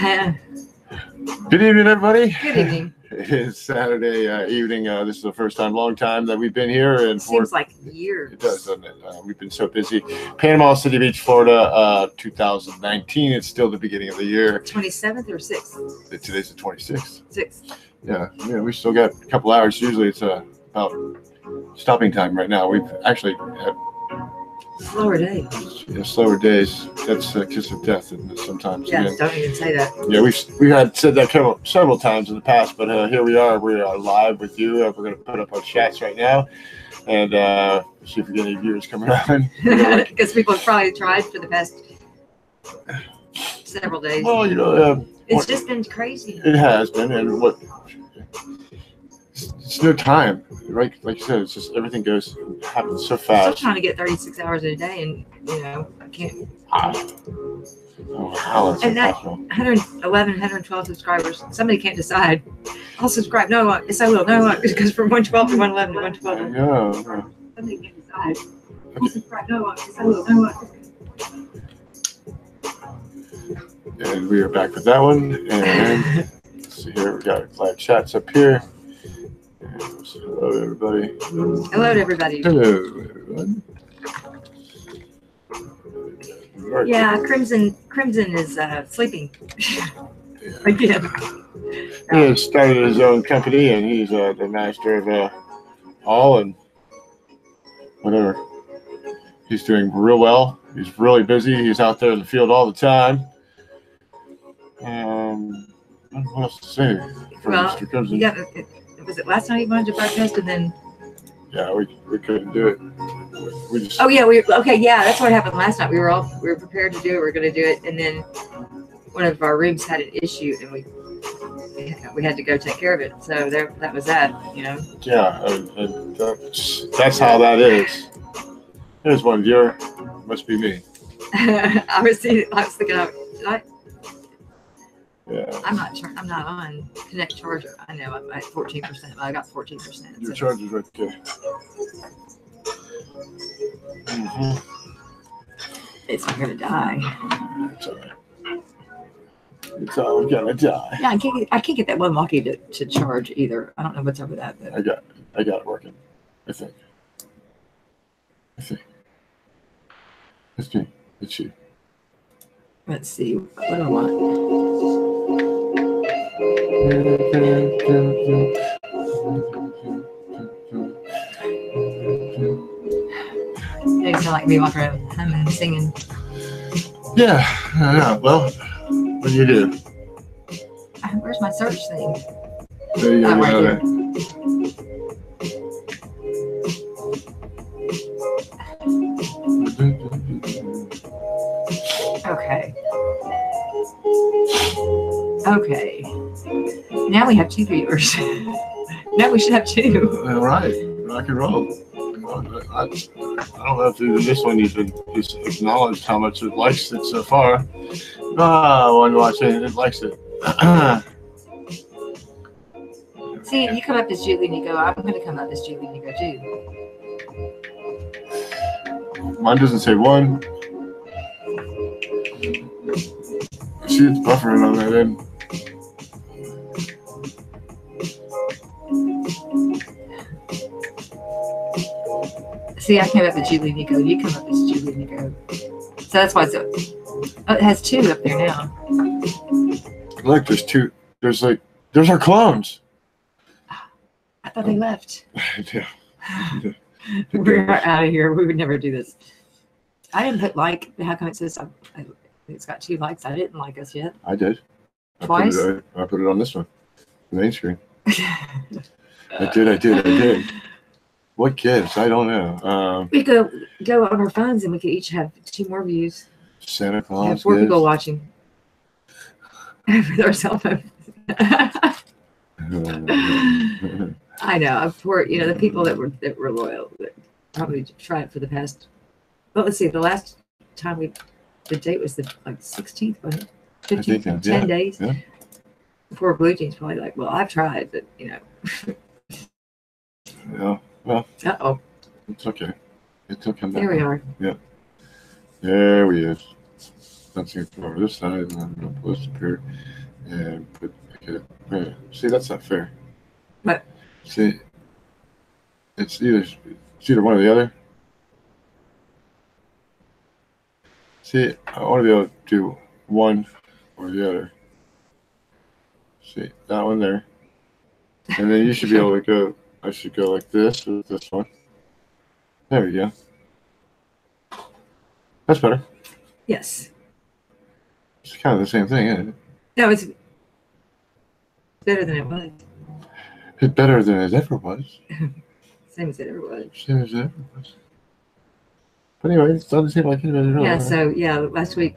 Good evening, everybody. Good evening. It's Saturday evening. This is the first time, long time that we've been here. And seems like years. It does, doesn't it? We've been so busy. Panama City Beach, Florida, 2019. It's still the beginning of the year. 27th or 6th? Today's the 26th. 6th. Yeah, we still got a couple hours. Usually it's about stopping time right now. We've actually had slower days. Yeah, slower days. That's a kiss of death, isn't it, sometimes? Yeah, don't even say that. Yeah, we had said that several times in the past, but here we are. We are live with you. We're going to put up our chats right now and see if we get any viewers coming on. Because people have probably tried for the past several days. Well, it's just been crazy. It has been, and it's no time, right? Like you said, it's just everything happens so fast. I'm still trying to get 36 hours in a day, and I can't. Oh, wow, that's and that impossible. 111, 112 subscribers. Somebody can't decide. I'll subscribe. No, yes, I will. No, because from 112 to 111 to 112. Yeah. Somebody can't decide. I'll subscribe. No, yes, I will. No, And we are back with that one. And let's see here. We got live chats up here. And say hello, everybody. Hello, everybody. Hello, everyone. Yeah, Crimson is sleeping again. He has started his own company, and he's the master of all and whatever. He's doing real well. He's really busy. He's out there in the field all the time. I don't know what else to say for Mr. Crimson. Was it last night you wanted to broadcast, and then? Yeah, we couldn't do it. We just. Oh yeah, that's what happened last night. We were prepared to do it. We were going to do it, and then one of our rooms had an issue, and we had to go take care of it. So that was that. Yeah, and that's how that is. There's one viewer. Must be me. I was thinking of it. Yeah. I'm not on Connect Charger. I know I'm at 14%. I got 14%. Your charger's right there. It's not gonna die. It's all right. It's all gonna die. Yeah, I can't get that one walkie to charge either. I don't know what's up with that. But I got it working. I think. It's me. It's you. Let's see. What do I want? You sound like me walking around humming and singing. Yeah. Well, what do you do? Where's my search thing? There you go. Right here. Okay. Now we have 2 viewers. Now we should have 2. All right. Rock and roll. I don't know if this one he's acknowledged how much it likes it so far. One watching it likes it. See, you come up as Julie Nicko. I'm going to come up as Julie Nicko too. Mine doesn't say 1. See, it's buffering on that end. See, I came up as Julie Nicko. You come up as Julie Nicko. So that's why it has 2 up there now. Look, there's 2. There's our clones. I thought they left. Yeah. We're out of here. We would never do this. I didn't put like. How come it says it's got 2 likes? I didn't like us yet. I did. Twice? I put it on this one. The main screen. I did. What gives? I don't know. We could go on our phones and we could each have 2 more views. Santa Claus. Have 4 people watching with our cell phones. I know. The people that were loyal that probably tried it for the past. Well, let's see. The last time the date was the 16th, wasn't it? 15th, 10 days. Yeah. Before Blue Jeans probably well, I've tried, but Yeah. Well. Uh-oh. It's okay. It's okay. There we are. Yeah. There we is. something over this side, and then I'm going to pull this up here and put. Okay, see, that's not fair. What? See, it's either one or the other. See, I want to be able to do one or the other. See, that one there. And then you should be able to go, I should go like this with this one. There we go. That's better. Yes. It's kind of the same thing, isn't it? No, it's better than it was. It's better than it ever was. Same as it ever was. Same as it ever was. But anyway, it doesn't seem like it at all. Yeah, so yeah, last week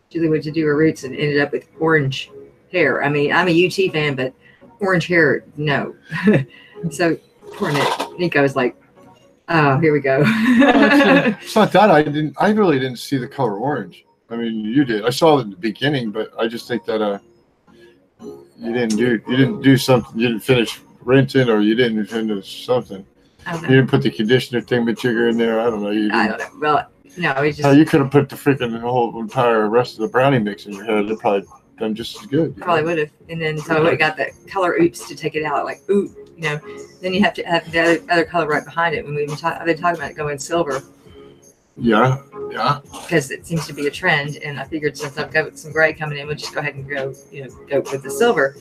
Julie went to do her roots and ended up with orange hair. I mean, I'm a UT fan, but orange hair, no. So poor Nicko was like, oh, here we go. It's not that I really didn't see the color orange. I mean, you did. I saw it in the beginning, but I just think that you didn't do something. You didn't finish rinsing, or you didn't finish something. I don't know. You didn't put the conditioner thingamajigger in there. I don't know. I don't know. Well, no, it's just. You could have put the freaking whole entire rest of the brownie mix in your hair. They'd probably done just as good. Probably would have. And then so I would have got the color oops to take it out. Like, ooh, you know. Then you have to have the other color right behind it. When I've been talking about going silver. Yeah. Because it seems to be a trend, and I figured since I've got some gray coming in, we'll just go ahead and go with the silver.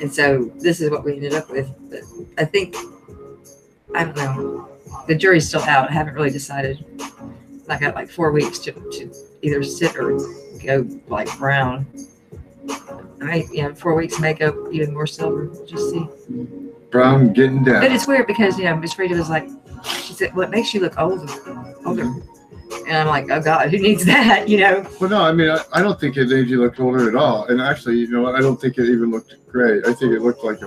And so this is what we ended up with. But I think, I don't know, the jury's still out. I haven't really decided. I got like 4 weeks to either sit or go like brown. I mean, 4 weeks may go even more silver. We'll just see. Brown getting down. But it's weird because Miss Rita was like, she said, "What makes you look older?" And I'm like, "Oh God, who needs that?" Well, no, I mean, I don't think it made you look older at all. And actually, you know what? I don't think it even looked great. I think it looked like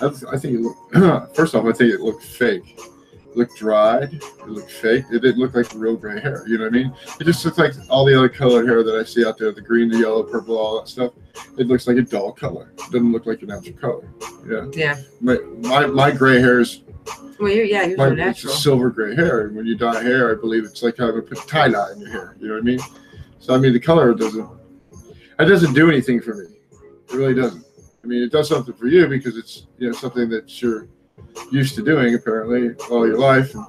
I think it looked. First off, I think it looked fake. It looked dried. It looked fake. It didn't look like real gray hair. You know what I mean? It just looked like all the other colored hair that I see out there, the green, the yellow, purple, all that stuff. It looks like a dull color. It doesn't look like a natural color. Yeah. My gray hairs. Well, you're so natural. It's silver gray hair. When you dye hair, I believe it's like having to put tie dye in your hair. You know what I mean? So I mean, the color doesn't do anything for me. It really doesn't. I mean, it does something for you because it's something that you're used to doing apparently all your life, and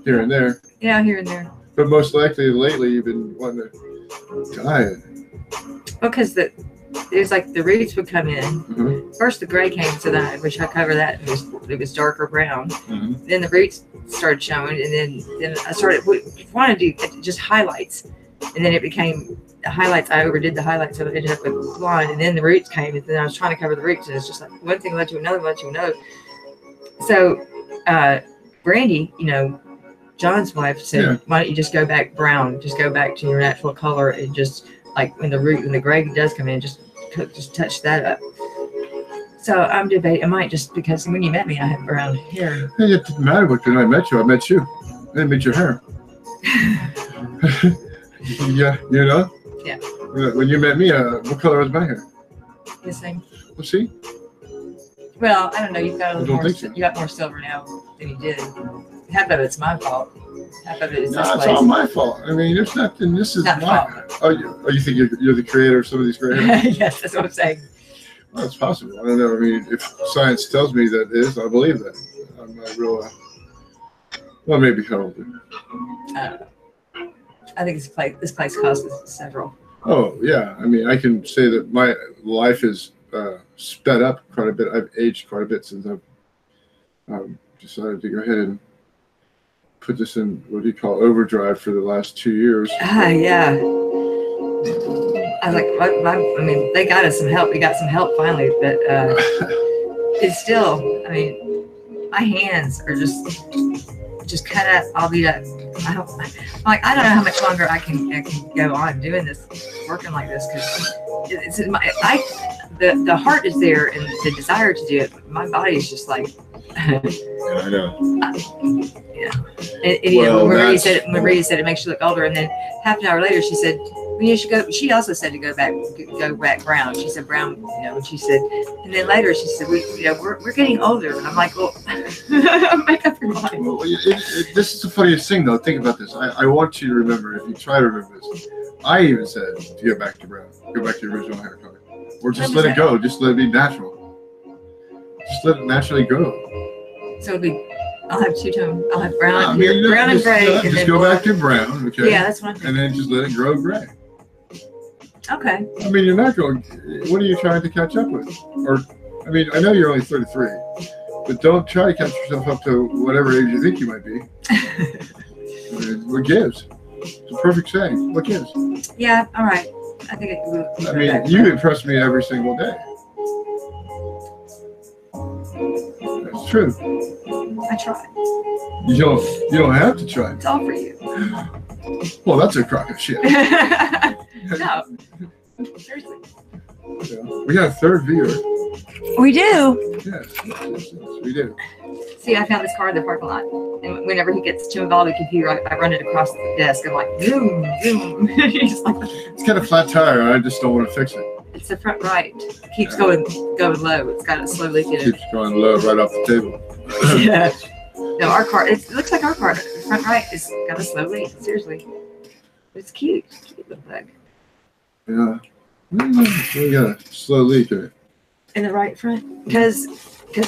here and there. Yeah, here and there. But most likely lately you've been wanting to dye it. Well, because it was like the roots would come in. Mm-hmm. First the gray came, so then I wish I covered that. It was darker brown. Mm-hmm. Then the roots started showing, and then I wanted to do just highlights, and then it became the highlights. I overdid the highlights, so it ended up with blonde. And then the roots came, and then I was trying to cover the roots, and it's just like one thing led to another, So, Brandy, John's wife said, "Why don't you just go back brown? Just go back to your natural color, and just like when the gray does come in, just touch that up." So I'm debating. I might just because when you met me, I had brown hair. Hey, it didn't matter when I met you. I met you. I didn't meet your hair. Yeah. Yeah. When you met me, what color was my hair? The same. Well, see. Well, I don't know. You've got a little more. So. You got more silver now than you did. Half of it's my fault. Half of it is this it's place. all my fault. I mean, there's nothing. This is not my. Oh, you think you're the creator of some of these gray hairs? Yes, that's what I'm saying. Well, it's possible. I don't know. I mean, if science tells me that it is, I believe that. I'm not real. Well, maybe I don't do. I don't know. I think this place cost us several. Oh yeah, I mean, I can say that my life is sped up quite a bit. I've aged quite a bit since I've decided to go ahead and put this in what do you call overdrive for the last 2 years. Yeah. I was like, I mean, they got us some help. We got some help finally, but it's still. I mean, my hands are just cut up. I'll be up. I don't know how much longer I can go on doing this, working like this, because the heart is there and the desire to do it. But my body is just like. I know. And Maria said it makes you look older, and then half an hour later she said, "Well, you should go." She also said to go back brown. She said brown, and she said, and then later she said, we're getting older, and I'm like, well, make up your mind. Well, this is the funniest thing, though. Think about this. I want you to remember, if you try to remember this, I even said to go back to brown. Go back to your original hair color. Or just let it go. Just let it be natural. Just let it naturally go. So it'll be, I'll have two-tone. I'll have brown, I mean, brown and gray. Yeah, just go back to brown, okay? Yeah, that's what I'm and then just let it grow gray. Okay. I mean, you're not going, what are you trying to catch up with? Or, I mean, I know you're only 33, but don't try to catch yourself up to whatever age you think you might be. I mean, what gives? It's a perfect saying. What gives? Yeah, all right. I think it will. I mean, you impress me every single day. That's true. I try. You don't have to try. It's all for you. Well, that's a crock of shit. No. Seriously. Yeah. We got a third viewer. We do. Yes, we do. See, I found this car in the parking lot. And whenever he gets too involved in the computer, I run it across the desk. I'm like, zoom, zoom. He's like, it's got a flat tire. I just don't want to fix it. It's the front right. It keeps going low. It's got a slow leak in it. Keeps going low right off the table. Yeah. No, our car, it looks like our car. The front right has got a slow leak. Seriously. It's cute. It's a cute little bag. Yeah. We got a slow leak in it. In the right front? Because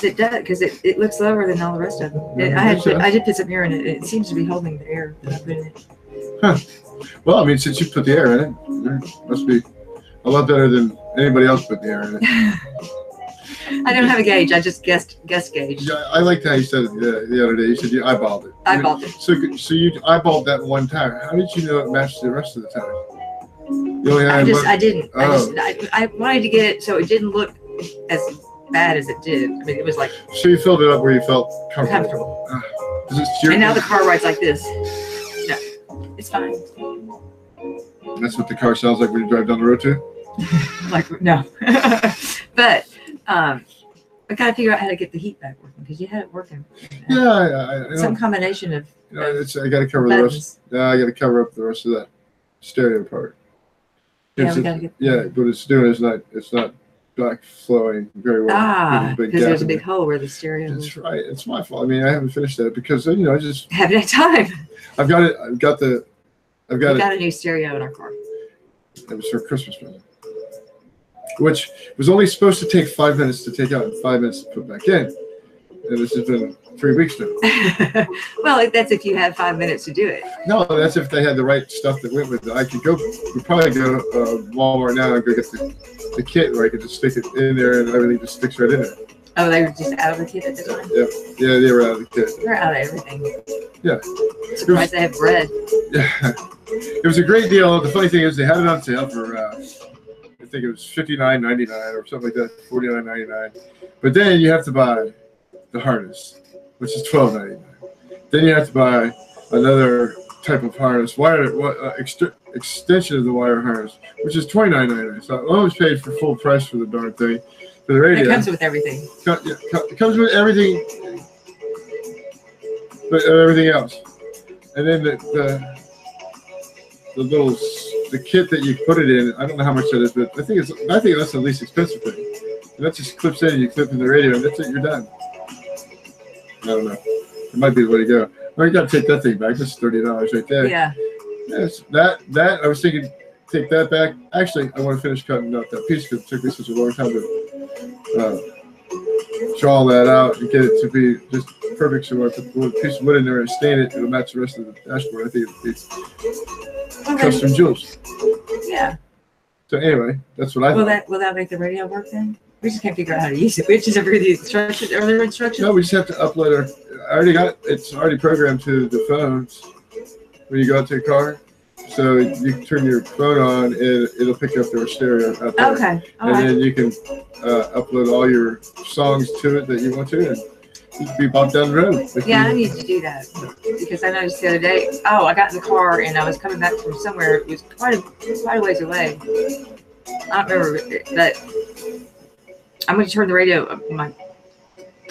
it does. Because it looks lower than all the rest of them. Yeah, I did put some air in it. It seems to be holding the air that I put in it. Huh. Well, I mean, since you put the air in it, there must be a lot better than anybody else put the air in it. I don't have a gauge. I just guessed gauge. Yeah, I liked how you said it the other day. You said you eyeballed it. Eyeballed it. So you eyeballed that one tire. How did you know it matched the rest of the tires? I didn't. Oh. I wanted to get it so it didn't look as bad as it did. I mean, it was like. So you filled it up where you felt comfortable. And now the car rides like this. No, it's fine. That's what the car sounds like when you drive down the road too? Like, no. But I got to figure out how to get the heat back working because you had it working. Yeah, I some combination of. I got to cover the rest. Yeah, I got to cover up the rest of that stereo part. Yeah, we got to get. Yeah, but it's not back flowing very well. Because there's a big hole where the stereo. That's right. It's my fault. I mean, I haven't finished that because I just haven't had time. I've got it. We got a new stereo in our car. It was for Christmas present, which was only supposed to take 5 minutes to take out and 5 minutes to put back in. And this has been 3 weeks now. Well, that's if you had 5 minutes to do it. No, that's if they had the right stuff that went with it. I could go. We'd probably go to Walmart now and go get the kit where I could just stick it in there and everything just sticks right in there. Oh, they were just out of the kit at the time? Yeah, they were out of the kit. They're out of everything. Yeah. I'm surprised they have bread. Yeah. It was a great deal. The funny thing is they had it on sale for, I think it was $59.99 or something like that, $49.99. But then you have to buy the harness, which is $12.99. Then you have to buy another type of harness, extension of the wire harness, which is $29.99. So I always paid for full price for the darn thing. For the radio. It comes with everything. It comes with everything, but everything else. And then the kit that you put it in, I don't know how much that is, but I think that's the least expensive thing. And that just clips in, you clip in the radio, and that's it, you're done. I don't know. It might be the way to go. Well, you got to take that thing back. That's $30 right there. Yeah. Yes, that I was thinking, take that back. Actually, I want to finish cutting out that piece because it took me such a long time to draw that out and get it to be just perfect. So I put a piece of wood in there and stain it. It'll match the rest of the dashboard. I think it'll be custom jewels. Yeah. So anyway, that's what I thought. Will that make the radio work then? We just can't figure out how to use it. We just have to read the instructions. Are there instructions? No, we just have to upload I already got it. It's already programmed to the phones when you go out to your car. So you turn your phone on and it'll pick up their stereo out there. Okay. Then you can upload all your songs to it that you want to and you can be bopped down the road. Yeah, I need to do that because I noticed the other day, I got in the car and I was coming back from somewhere. It was quite a ways away. I don't remember, but I'm going to turn the radio up.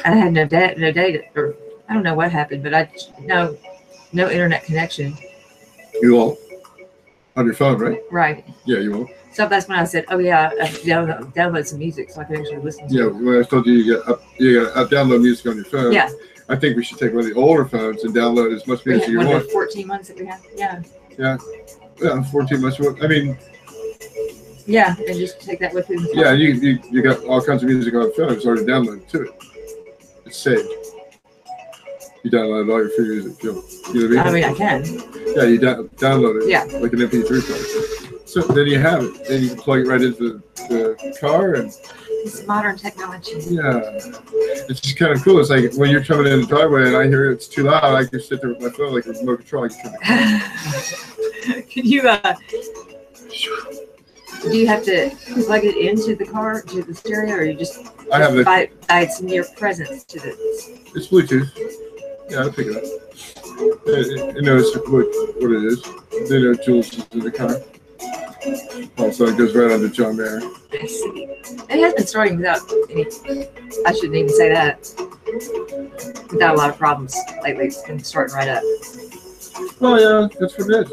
I had no data, or I don't know what happened, but no internet connection. You won't? On your phone, right? Right. Yeah, you won't. So that's when I said, I download some music so I can actually listen to it. Yeah, when I told you you got to download music on your phone. Yeah. I think we should take one of the older phones and download as much music as you want. The 14 months that we have. Yeah. Yeah. Yeah, 14 months. I mean, yeah, and just take that with you. yeah, you got all kinds of music on film. It's already downloaded to it. It's saved. You download all your free music. You know what I mean? I can. Yeah, you download it. Yeah. Like an MP3 file. So then you have it. Then you can plug it right into the car and. It's modern technology. Yeah, it's just kind of cool. It's like when you're coming in the driveway and I hear it's too loud, I can sit there with my phone like a remote control. I can turn the Can you? Do you have to plug it into the car, to the stereo, or you just I have it. by its mere presence to the? It's Bluetooth. Yeah, I'll pick it up. It knows what it is. They know Jules is in the car. Also, it goes right on to John Mayer. I see. It has been starting without any. I shouldn't even say that. Without a lot of problems lately. It's been starting right up. Oh yeah, that's what it is.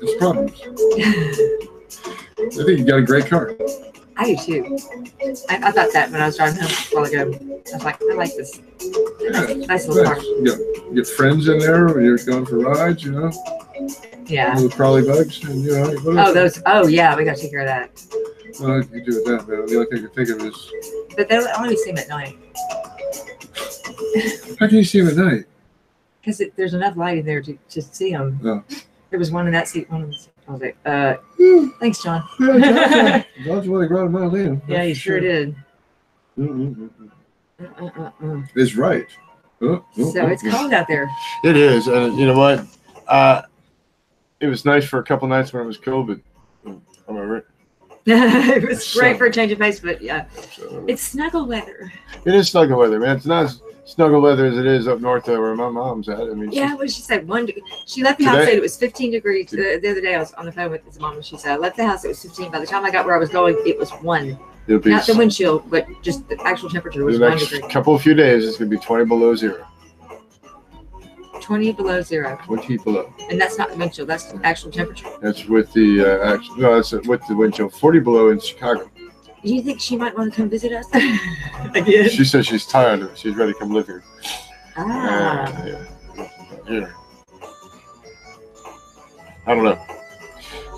It's problems. I think you got a great car. I do too. I thought that when I was driving home a while ago. I was like, I like this. Nice little car. You get friends in there when you're going for rides, you know. Yeah. Little crawly bugs, and you know. Oh, those. Oh, yeah. We got to take care of that. Well, you do with that, man. The only thing I can think of is. But they only see them at night. How can you see them at night? Because there's enough light in there to see them. Oh. There was one in that seat. One in the seat. I was like, thanks, John. Yeah, John's really brought him out in. Yeah, he sure did. It's right. So it's cold out there. It is, and you know what? It was nice for a couple nights when it was cold, but I'm over it. It was great for a change of pace, but yeah, it's snuggle weather. It is snuggle weather, man. It's not as snuggle weather as it is up north where my mom's at. I mean, yeah, what did she say? She left the house, said it was 15 degrees. The other day I was on the phone with his mom, and she said, I left the house, it was 15. By the time I got where I was going, it was 1. Not the wind chill, but just the actual temperature was 1 degree. Few days, it's going to be 20 below zero. 20 below zero. 20 below. And that's not the wind chill, that's the actual temperature. That's with the that's with the wind chill. 40 below in Chicago. Do you think she might want to come visit us again? She says she's tired of it. She's ready to come live here. Yeah. I don't know.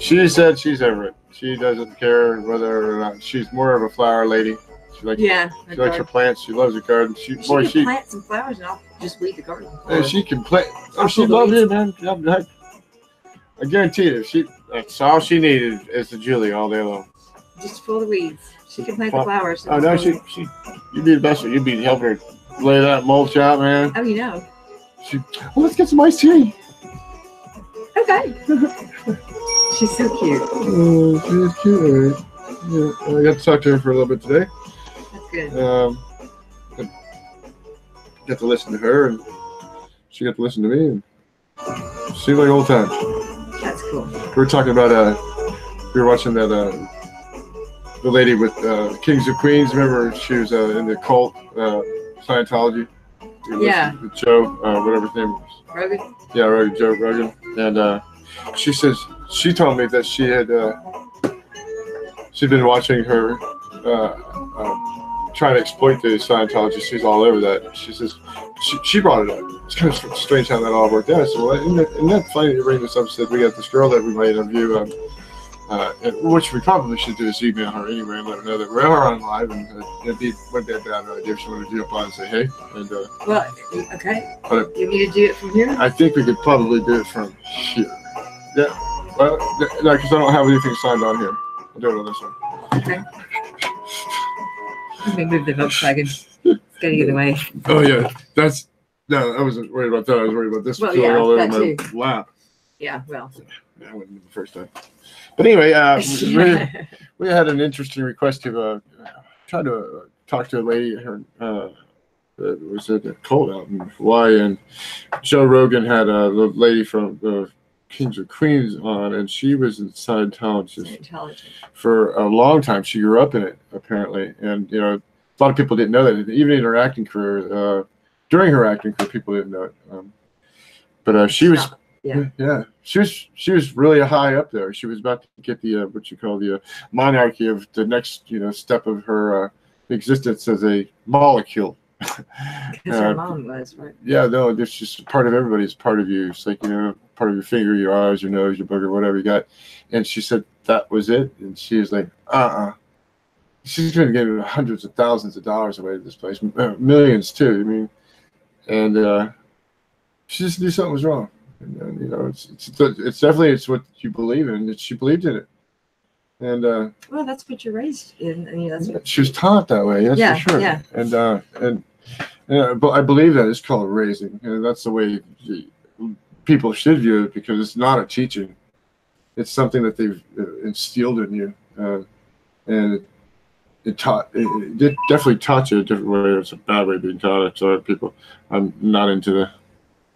She said she's over it. She doesn't care whether or not. She's more of a flower lady. She likes her plants. She loves her garden. She can plant some flowers and I'll just weed the garden. Yeah, she can plant. Oh, she loves it, man. I guarantee you, that's all she needed is the Julie all day long. Just full of weeds. She can plant the flowers. Oh no, you'd be the best. You'd be helping her lay that mulch out, man. Oh, you know. Let's get some iced tea. Okay. She's so cute. Oh, she's cute. Yeah, I got to talk to her for a little bit today. That's good. Got to listen to her, and she got to listen to me, and seemed like old times. That's cool. We were talking about we were watching that the lady with Kings of Queens. Remember, she was in the cult Scientology. Yeah. With Joe, whatever his name was. Rogan. Yeah, Joe Rogan, and she told me that she'd been watching her trying to exploit the Scientology. She's all over that. She says she brought it up. It's kind of strange how that all worked out. So isn't that funny to bring this up? Said we got this girl that we might interview, which we probably should do is email her anyway and let her know that we are on live, and it'd be one bad idea if she wanted to jump on and say hey. And well, okay. But you need to do it from here. I think we could probably do it from here. Yeah. Well, no, because I don't have anything signed on here. I'll do it on this one. Okay. Let me move the Volkswagen. It's getting in the way. Oh yeah, I wasn't worried about that. I was worried about this all over my lap. Yeah, well. That wouldn't be the first time. But anyway, we had an interesting request to try to talk to a lady. Her that was at a cult out in Hawaii, and Joe Rogan had a lady from the Kings of Queens on, and she was in Scientology for a long time. She grew up in it, apparently, and a lot of people didn't know that. Even in her acting career, during her acting career, people didn't know it. But she was, she was really high up there. She was about to get the what you call the monarchy of the next, step of her existence as a molecule. Because her mom was, right? Yeah, no, there's just part of everybody. It's part of you. It's like, part of your finger, your eyes, your nose, your booger, whatever you got. And she said that was it. And she was like, She's going to give hundreds of thousands of dollars away to this place, millions too. I mean, and she just knew something was wrong. And it's definitely it's what you believe in. She believed in it. And well, that's what you're raised in. I mean, that's what she was taught that way. That's for sure. Yeah. And but I believe that it's called raising, and that's the way people should view it, because it's not a teaching; it's something that they've instilled in you, and it definitely taught you a different way. It's a bad way of being taught. I'm sorry, people. I'm not into the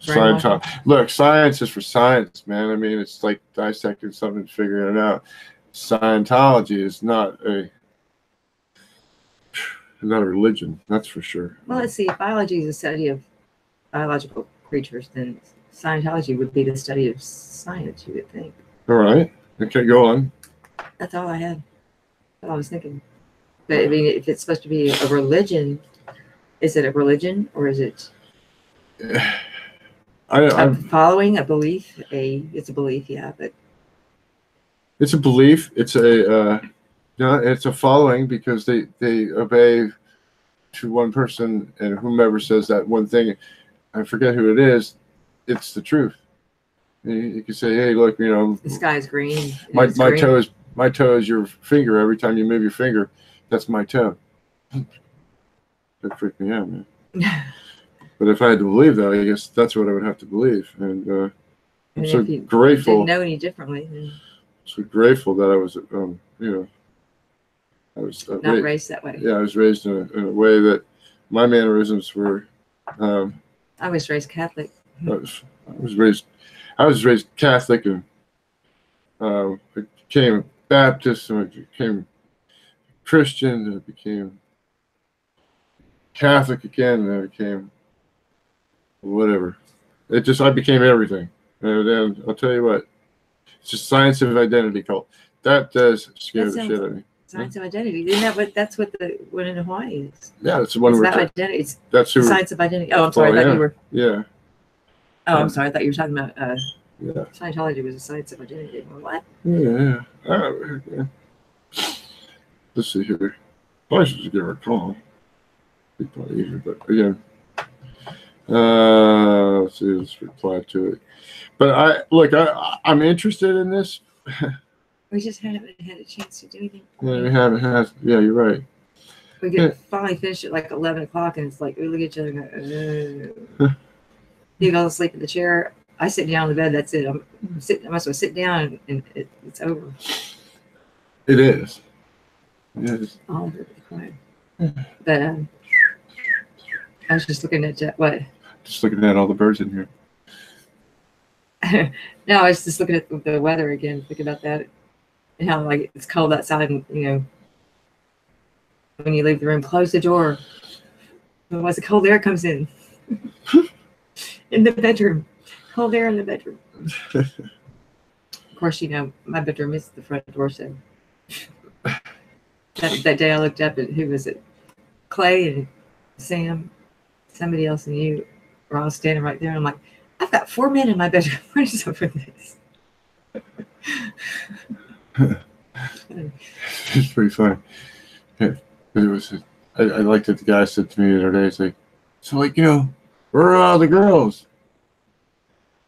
science. Look, science is for science, man. I mean, it's like dissecting something, figuring it out. Scientology is not a religion, that's for sure. Well, let's see. If biology is a study of biological creatures, then Scientology would be the study of science, you would think. All right. Okay, go on. That's all I had. That's all I was thinking. But I mean, if it's supposed to be a religion, is it a religion, or is it following a belief? It's a belief, yeah, but it's a belief. It's it's a following, because they obey to one person, and whomever says that one thing, I forget who it is, it's the truth. You can say, hey, look, the sky's green. My toe is your finger. Every time you move your finger, that's my toe. That freaked me out, man. But if I had to believe that, I guess that's what I would have to believe. And I'm so grateful. Didn't know any differently. Then. So grateful that I was, I was not raised that way. Yeah, I was raised in a way that my mannerisms were. I was raised Catholic. I was raised Catholic, and I became Baptist, and I became Christian, and I became Catholic again, and I became whatever. I became everything. And then I'll tell you what, it's just science of identity cult. That does scare the shit out of me. Science of identity. That's what the one in Hawaii is. Yeah, that's the one. It's about identity. It's science of identity. Oh, I'm sorry. I thought you were. Yeah. Oh, I'm sorry. I thought you were talking about. Scientology was a science of identity. What? Yeah. Yeah. Let's see here. I should give her a call. It'd be probably easier, but again. Let's see. Let's reply to it. But I'm interested in this. We just haven't had a chance to do anything. Yeah, we haven't had. Yeah, you're right. We could finally finish at like 11 o'clock, and it's like we look at each other and go, You go to sleep in the chair. I sit down on the bed. That's it. I might as well sit down, and it's over. It is. It is. All over the quiet. But I was just looking at what? Just looking at all the birds in here. No, I was just looking at the weather again, thinking about that. And how it's cold outside, and when you leave the room, close the door. Otherwise, the cold air comes in. In the bedroom, cold air in the bedroom. Of course, my bedroom is the front door, so that day I looked up, and who was it? Clay and Sam, somebody else, and you were all standing right there. And I'm like, I've got 4 men in my bedroom. What is up with this? It's pretty funny. Yeah, it was. I liked it. The guy said to me the other day, "It's like, so where are all the girls?"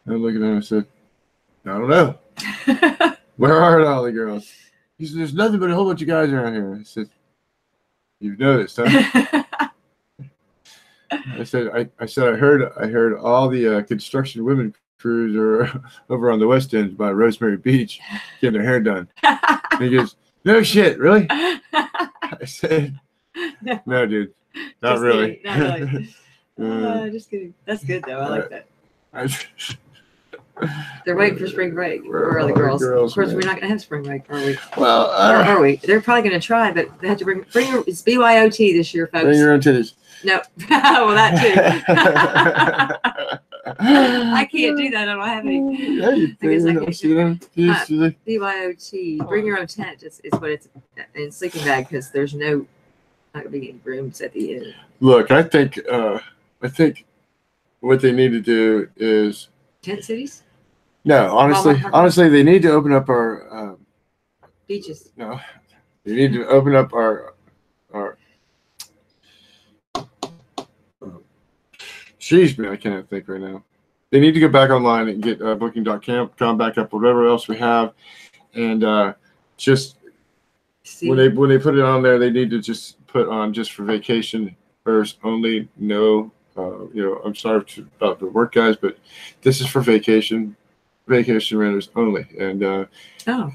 And I looked at him and said, "I don't know. Where are all the girls?" He said, "There's nothing but a whole bunch of guys around here." I said, "You've noticed, huh?" I said, I heard all the construction women crews are over on the West End by Rosemary Beach getting their hair done. And he goes, "No shit, really?" I said, "No, dude, not really." Kidding. Not really. Just kidding. That's good though. I like that. They're waiting for spring break. Where are the girls? Of course, man. We're not going to have spring break, are we? Well, are we? They're probably going to try, but they have to bring it's BYOT this year, folks. Bring your own titties. No. Well, that too. I can't do that. I don't have any. Yeah, you BYOT. Bring your own tent. It's what it's in sleeping bag, because there's no not be getting rooms at the end. Look, I think what they need to do is Tent cities, no, honestly, they need to open up our beaches. no, they need to open up our Jeez, man, I can't think right now. They need to go back online and get booking.com back up, whatever else we have, and just when they put it on there, they need to just put on just for vacation first only. No, I'm sorry about the work guys, but this is for vacation renters only, and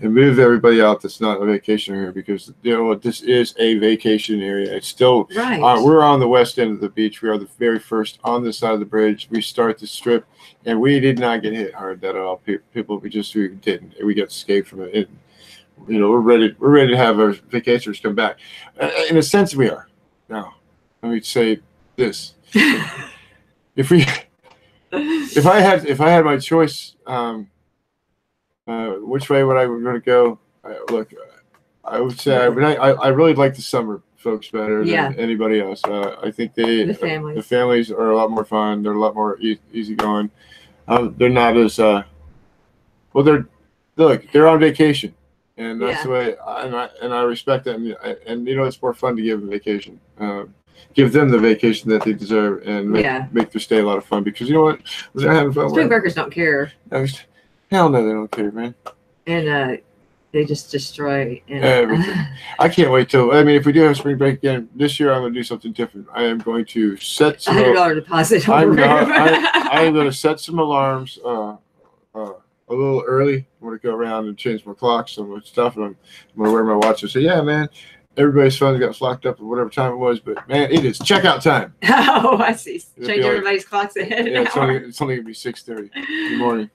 move everybody out that's not a vacation here, because this is a vacation area. It's still right. We're on the west end of the beach. We are the very first on this side of the bridge. We start the strip, and we did not get hit hard at all. People, we didn't. We got escaped from it. We're ready to have our vacationers come back. In a sense, we are. Now, let me say this: if I had my choice, which way would I going to go? I would say I really like the summer folks better than anybody else. I think the families are a lot more fun. They're a lot more easygoing. They're not as they're on vacation, and that's the way. And I respect that. And it's more fun to give them vacation. Give them the vacation that they deserve, and make their stay a lot of fun, because you know what? When they're having fun, spring breakers don't care. Hell no, they don't care, man. And they just destroy everything. I can't wait till. If we do have spring break again this year, I'm going to do something different. I am going to set some $100 deposit. I am going to set some alarms a little early. I'm going to go around and change my clocks and my stuff, and I'm going to wear my watch and say, "Yeah, man, everybody's phones got locked up at whatever time it was, but man, it is checkout time." Oh, I see. Change everybody's clocks ahead. Yeah, it's only going to be 6:30 in the morning.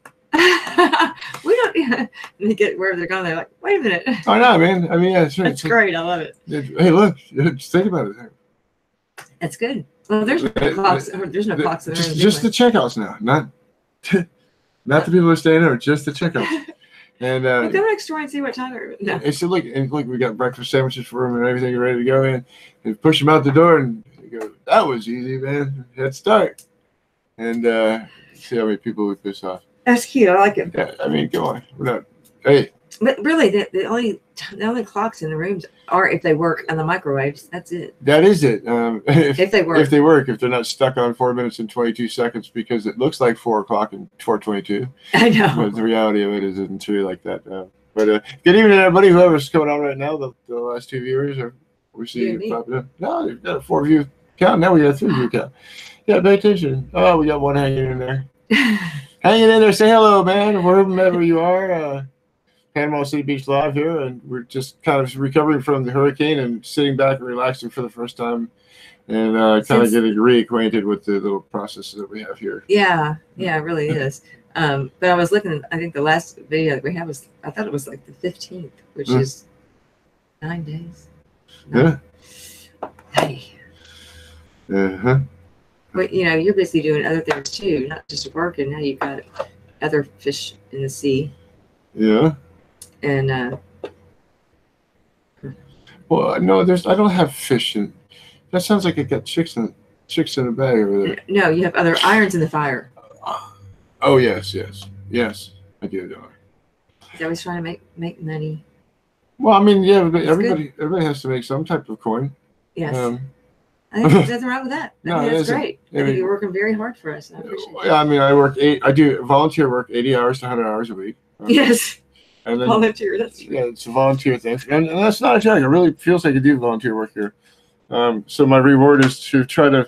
We don't they get where they're going. They're like, wait a minute. I know, man. That's right. That's great. I love it. Hey, look, just think about it. That's good. Well, there's no clocks. There's no clocks in there. Just the checkouts now, not the people who are staying there, just the checkouts. And go next door and see what time they're. No. So look, we got breakfast sandwiches for them and everything ready to go in, and push them out the door, and you go, that was easy, man. Let's start, and see how many people we piss off. That's cute. I like it. Yeah, go on. We're not. Hey. But really, the only clocks in the rooms are if they work on the microwaves. That's it. That is it. If they work. If they're not stuck on 4 minutes and 22 seconds because it looks like 4 o'clock and 4:22. I know. But the reality of it isn't really like that. But good evening, everybody. Whoever's coming on right now, the last 2 viewers, we see you popping up. No, you've got a 4-view count. Now we got a 3-view count. Yeah, pay attention. Oh, we got one hanging in there. Hanging in there, say hello, man, wherever you are. Panama City Beach Live here, and we're just kind of recovering from the hurricane and sitting back and relaxing for the first time, and kind of getting reacquainted with the little processes that we have here. Yeah, it really is. But I was looking, I think the last video that we had I thought it was like the 15th, which is 9 days. No. Yeah. Hey. Uh-huh. But, you're busy doing other things too, not just working. Now you've got other fish in the sea. Yeah. And well, no, I don't have fish in. That sounds like I got chicks in a bag over there. No, you have other irons in the fire. Oh yes, I do. He's always trying to make money. Well, everybody has to make some type of coin. Yes. I think there's nothing wrong with that. I think that's great. I think you're working very hard for us. I appreciate it. Yeah, I do volunteer work 80 hours to 100 hours a week. Yes. And then, volunteer, that's true. Yeah, it's a volunteer thing. And that's not a joke. It really feels like I do volunteer work here. So my reward is to try to,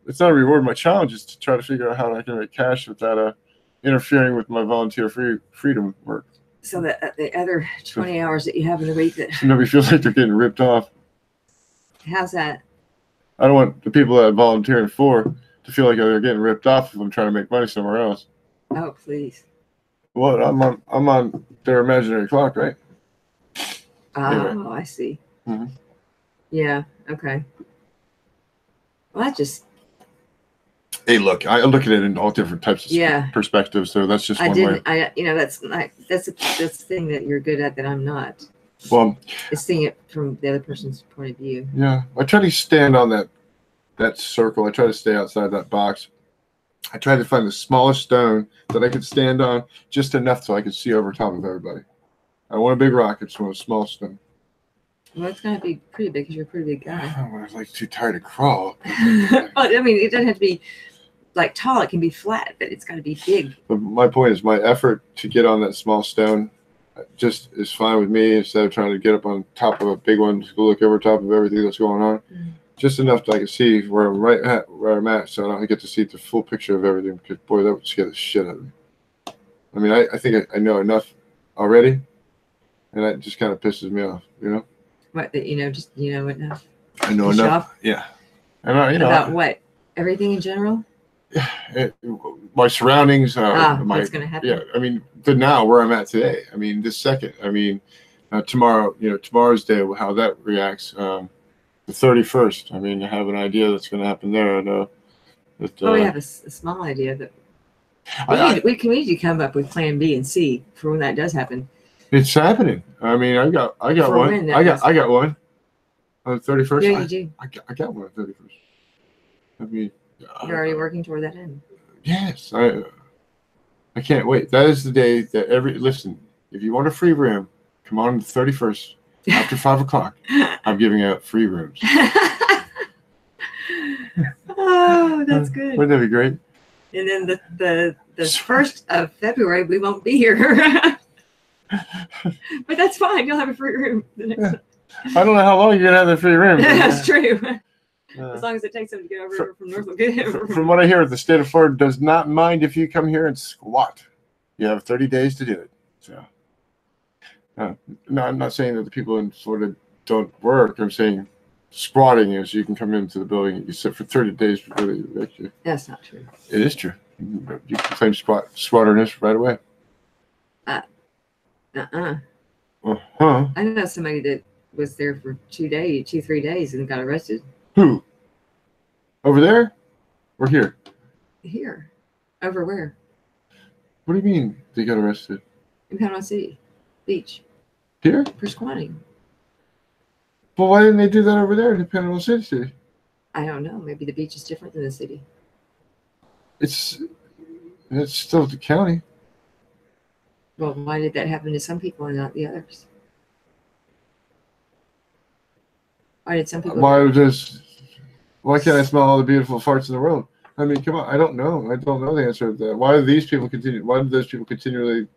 it's not a reward, my challenge is to try to figure out how I can make cash without interfering with my volunteer freedom work. So that the other 20 hours that you have in the week that. Nobody feels like they're getting ripped off. How's that? I don't want the people that I'm volunteering for to feel like they're getting ripped off if I'm trying to make money somewhere else. Oh, please. What? I'm on their imaginary clock, right? Oh, anyway. I see. Mm-hmm. Yeah. Okay. Well, Hey, look! I look at it in all different types of perspectives. So that's just one way. That's the thing that you're good at that I'm not. Well, is seeing it from the other person's point of view. yeah, I try to stand on that circle. I try to stay outside that box. I tried to find the smallest stone that I could stand on, just enough so I could see over top of everybody. I want a big rock. I just want a small stone. Well, it's gonna be pretty big because you're a pretty big guy. I was like too tired to crawl. But I mean, it doesn't have to be like tall. It can be flat, but it's got to be big. But my point is, my effort to get on that small stone just is fine with me. Instead of trying to get up on top of a big one, to look over top of everything that's going on, just enough that I can see where I'm at, so I don't get to see the full picture of everything. Because boy, that would scare the shit out of me. I mean, I think I know enough already, and that just kind of pisses me off, you know. What that just enough. I know enough. Yeah. And about what? Everything in general. My surroundings. What's going to happen? Yeah. I mean, now where I'm at today. I mean, this second. I mean, tomorrow. Tomorrow's day. How that reacts. The 31st. I mean, I have an idea that's going to happen there. I know. We have a small idea that we need to come up with Plan B and C for when that does happen. It's happening. I mean, I got one. I got one on the 31st. Yeah, you do. I got one on the 31st. I mean, you're already working toward that end. Yes, I can't wait. That is the day that listen. If you want a free room, come on the 31st after 5 o'clock. I'm giving out free rooms. Oh, that's good. Wouldn't that be great? And then the 1st of February we won't be here. But that's fine. You'll have a free room. I don't know how long you're gonna have the free room. That's true. As long as it takes them to get over from Norfolk. From what I hear, the state of Florida does not mind if you come here and squat. You have 30 days to do it. So, no, I'm not saying that the people in Florida don't work. I'm saying squatting is you can come into the building and you sit for 30 days before they evict you. That's not true. It is true. You can claim squatterness right away. I know somebody that was there for 3 days and got arrested. Who? Over there? Or here? Here. Over where? What do you mean they got arrested? In Panama City Beach. Here? For squatting. Well, why didn't they do that over there in Panama City? I don't know. Maybe the beach is different than the city. It's still the county. Well, why did that happen to some people and not the others? Why did some people? Why can't I smell all the beautiful farts in the world? I mean, come on. I don't know. I don't know the answer to that. Why do these people continue? Why do those people continually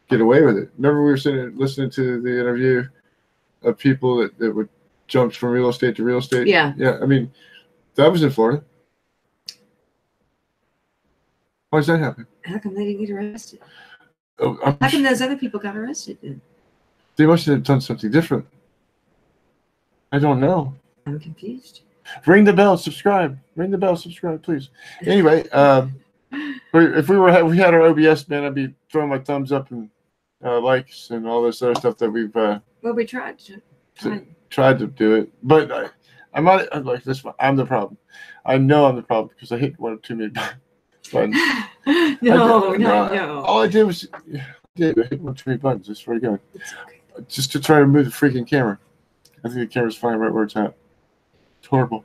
get away with it? Remember, we were listening to the interview of people that would jump from real estate to real estate. Yeah. Yeah. I mean, that was in Florida. Why does that happen? How come they didn't get arrested? Oh, how come those other people got arrested then? They must have done something different. I don't know. I'm confused. Ring the bell, subscribe. Ring the bell, subscribe, please. Anyway, if we had our OBS, man, I'd be throwing my thumbs up and likes and all this other stuff that we've. Well, we tried to do it, but I'm like this one. I'm the problem. I know I'm the problem because I hit one or too many buttons. No. All I did was I hit one too many buttons. I swear to God. Just to try to move the freaking camera. I think the camera's fine right where it's at. It's horrible.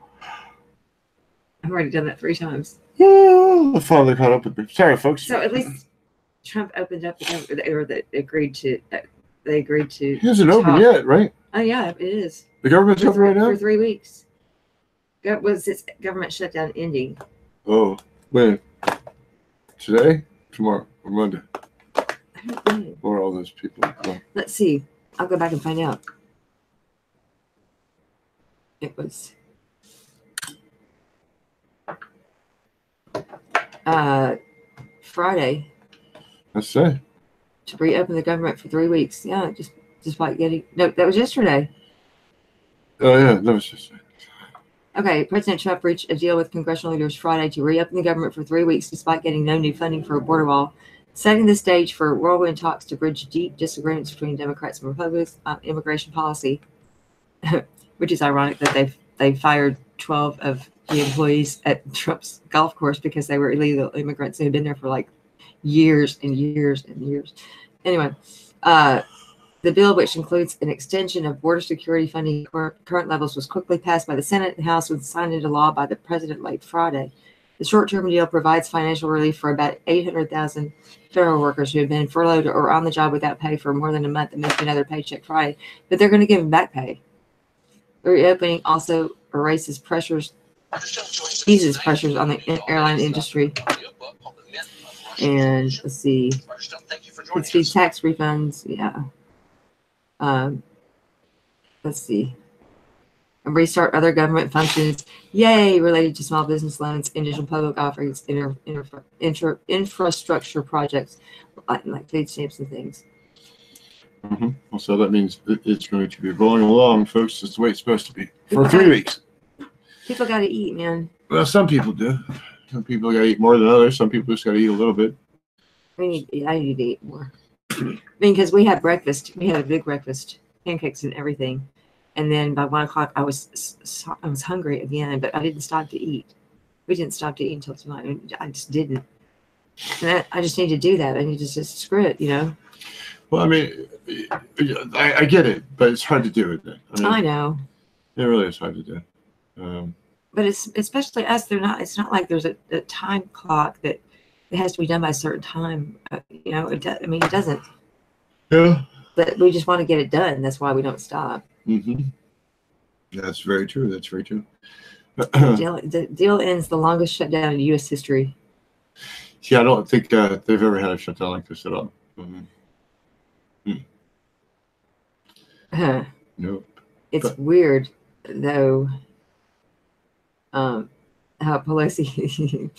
I've already done that 3 times. The father caught up with me. Sorry, folks. So at least Trump opened up or they agreed to. They agreed to. It hasn't opened yet, right? Oh yeah, it is. The government's open right now for 3 weeks. Was its government shutdown ending? Oh, when? Today, tomorrow, or Monday? I don't know. Or all those people. Let's see. I'll go back and find out. It was Friday. Let's say. To reopen the government for 3 weeks. Yeah, just like getting. No, that was yesterday. Oh yeah, that was yesterday. Okay, President Trump reached a deal with congressional leaders Friday to reopen the government for 3 weeks despite getting no new funding for a border wall, setting the stage for whirlwind talks to bridge deep disagreements between Democrats and Republicans on immigration policy, which is ironic that they fired 12 of the employees at Trump's golf course because they were illegal immigrants who had been there for like years and years and years. Anyway, The bill, which includes an extension of border security funding current levels, was quickly passed by the Senate and House and signed into law by the president late Friday. The short-term deal provides financial relief for about 800,000 federal workers who have been furloughed or on the job without pay for more than a month and missed another paycheck Friday. But they're going to give them back pay. The reopening also eases pressures on the airline industry. And let's see, it's these tax refunds. Yeah. Let's see. And restart other government functions. Yay! Related to small business loans, initial public offerings, infrastructure projects like food stamps and things. Well, so that means it's going to be rolling along, folks. It's the way it's supposed to be for 3 weeks. People got to eat, man. Well, some people do. Some people got to eat more than others. Some people just got to eat a little bit. I need to eat more. I mean, because we had breakfast. We had a big breakfast, pancakes and everything. And then by 1 o'clock, I was hungry again, but I didn't stop to eat. We didn't stop to eat until tonight. I just didn't. And I just need to do that. I need to just screw it, you know. Well, I mean, I get it, but it's hard to do it. I know. It really is hard to do. But it's especially us. It's not like there's a time clock that it has to be done by a certain time. You know, it doesn't. Yeah. But we just want to get it done. That's why we don't stop. Mm-hmm. That's very true. That's very true. The deal ends the longest shutdown in U.S. history. Yeah, I don't think they've ever had a shutdown like this at all. Nope. It's weird, though, how Pelosi,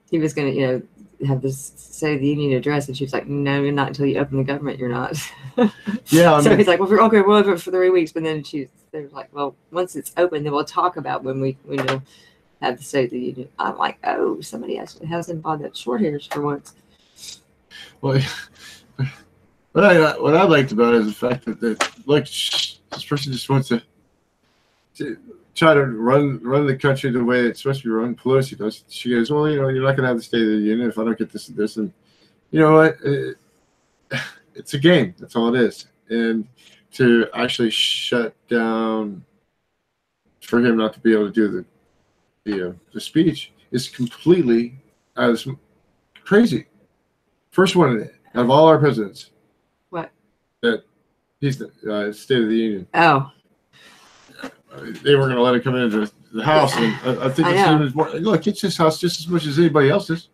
he was going to, have this State of the Union address, and she was like, no, you're not until you open the government, you're not. Yeah. So he's like, well, okay, we'll open it for 3 weeks, but then they were like, well, once it's open, then we'll talk about when we'll have the State of the Union. I'm like, oh, somebody actually hasn't bought that short hairs for once. Well, what I liked about it is the fact that this person just wants to try to run the country the way it's supposed to be run. Pelosi does. She goes, well, you're not going to have the State of the Union if I don't get this and this. And you know what? It's a game. That's all it is. And to actually shut down, for him not to be able to do the speech is completely crazy. First one out of all our presidents. What? That he's the State of the Union. Oh. They were going to let it come into the house, and I think it's more. Look, it's his house just as much as anybody else's.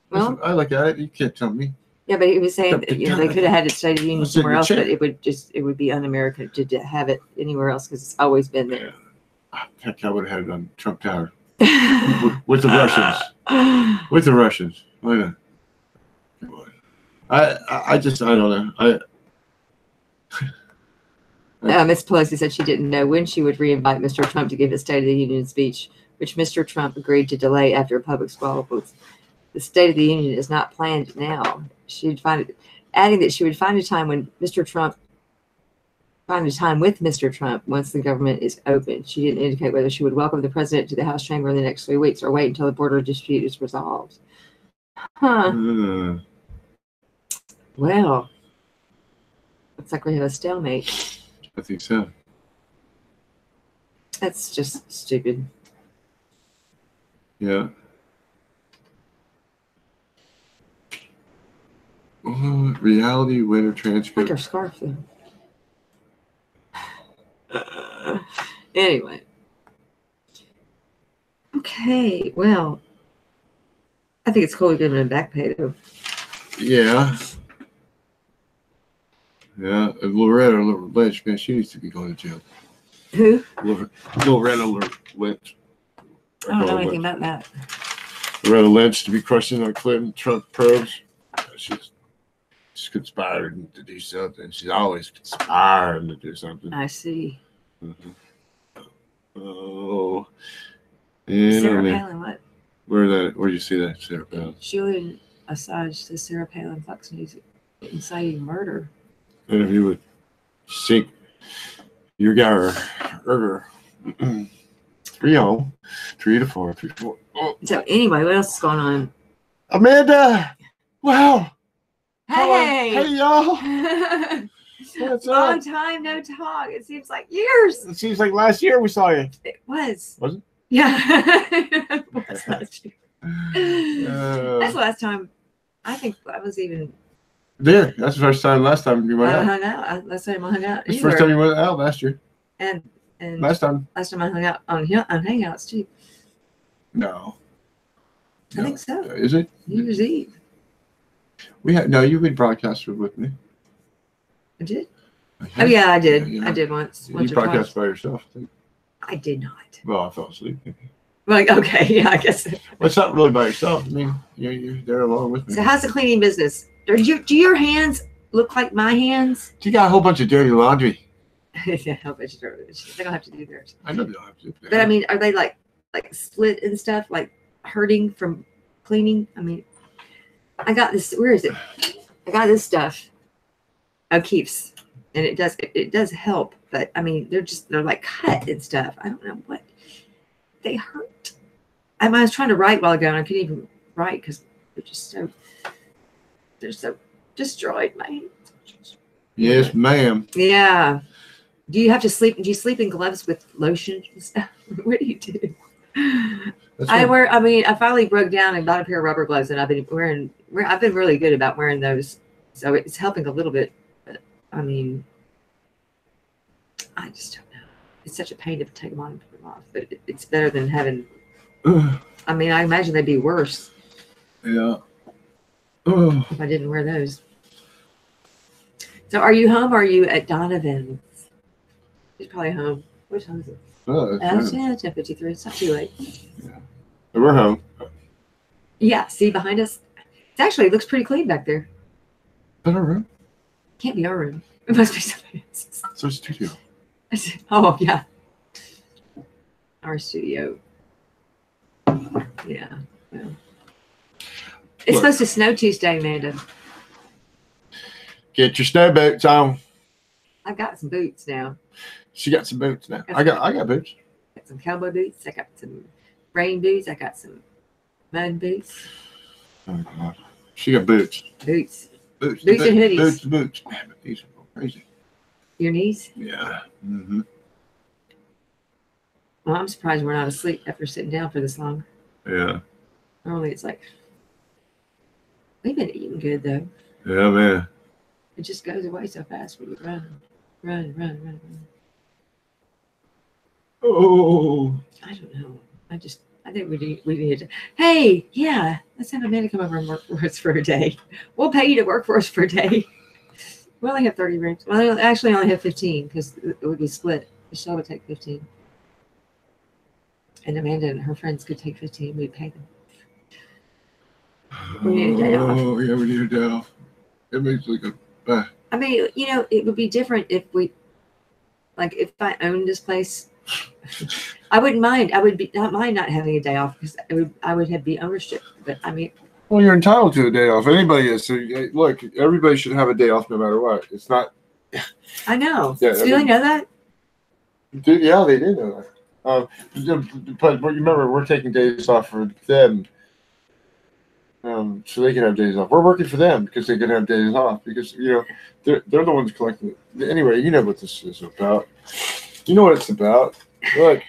Well, I look at it. You can't tell me. Yeah, but he was saying that they could have had it State of the Union somewhere else, but it would be un-American to have it anywhere else because it's always been there. Heck, I would have had it on Trump Tower with the Russians. With the Russians, why not? I don't know. Ms. Pelosi said she didn't know when she would re-invite Mr. Trump to give his State of the Union speech, which Mr. Trump agreed to delay after a public squabble. The State of the Union is not planned now. Adding that she would find a time with Mr. Trump once the government is open. She didn't indicate whether she would welcome the president to the House chamber in the next 3 weeks or wait until the border dispute is resolved. Huh. Well, looks like we have a stalemate. I think so. That's just stupid. Yeah. Reality winter transcript. Like her scarf, though. Anyway. Okay, well, I think it's cool to give him a back pay, though. Yeah. Yeah, Loretta Lynch, man, she needs to be going to jail. Who? Loretta Lynch. I don't know anything about that. Loretta Lynch to be questioned on Clinton Trump probes. She's conspired to do something. She's always conspiring to do something. I see. Mm-hmm. Oh. Sarah Palin, what? Where do you see that, Sarah Palin? Julian Assange says Sarah Palin, Fox News, inciting murder. Interview with Sink your guy 3-0, 3-4, 3-4. Oh. So anyway, what else is going on? Amanda! Wow! Hey! Hey, y'all! What's Long up? time no talk. It seems like years. It seems like last year we saw you. It was. Was it? Yeah. It was last year. That's the last time. I think I was even Yeah, that's the first time. Last time you went out. hung out. Last time I hung out. That's the first time you went out last year. And Last time. I hung out on Hangouts too. No. I think so. Is it? New Year's Eve. You would broadcast with me. I did. Oh yeah, I did. Yeah. I did once. You Once or broadcast twice. by yourself. I think. I did not. Well, I fell asleep. Like, okay, yeah, I guess. Well, it's not really by yourself. I mean, you're there along with me. So how's the cleaning business? Do your hands look like my hands? You got a whole bunch of dirty laundry. Yeah, I bet you do. They're gonna have to do theirs. I know they don't have to. But I mean, are they like split and stuff, like hurting from cleaning? I mean, I got this. Where is it? I got this stuff. O'Keefe's, and it does help. But I mean, they're like cut and stuff. I don't know what they hurt. I was trying to write a while ago, and I couldn't even write because they're so destroyed. My hands. Yes, ma'am. Yeah. Do you have to sleep? Do you sleep in gloves with lotion and stuff? What do you do? I finally broke down and bought a pair of rubber gloves, and I've been really good about wearing those. So it's helping a little bit. But I mean, I just don't know. It's such a pain to take them on and put them off. But it's better than having. I mean, I imagine they'd be worse. Yeah. If I didn't wear those. So are you home or are you at Donovan's? He's probably home. What time is it? Oh, It's 10:53. It's not too late. Yeah. We're home. Yeah, see behind us? It looks pretty clean back there. Is that our room? Can't be our room. It must be somebody else's. It's our studio. Oh, yeah. Our studio. Yeah. It's supposed to snow Tuesday, Amanda. Get your snow boots on. I've got some boots now. She got some boots now. I got boots. I got some cowboy boots. I got some rain boots. I got some mud boots. Oh God. She got boots. Boots. Boots and hoodies. Boots. Man, but these are crazy. Your knees? Yeah. Mm-hmm. Well, I'm surprised we're not asleep after sitting down for this long. Yeah. Normally it's like, we've been eating good though. Yeah, man. It just goes away so fast when you run. Oh. I don't know. I think we need to. Hey, yeah, let's have Amanda come over and work for us for a day. We'll pay you to work for us for a day. We only have 30 rooms. Well, I actually only have 15 because it would be split. Michelle would take 15. And Amanda and her friends could take 15. We'd pay them. We need a day off. Oh, yeah, we need a day off. It makes like a. I mean, it would be different if if I owned this place. I wouldn't mind. I would not mind not having a day off because I would have the ownership. But I mean, Well, you're entitled to a day off. Anybody is. So, look, everybody should have a day off no matter what. It's not. I know. Yeah, Do they know that? Yeah, they do know that. But remember, we're taking days off for them, so they can have days off. We're working for them because they can have days off because they're the ones collecting. Anyway, you know what this is about. You know what it's about. Look,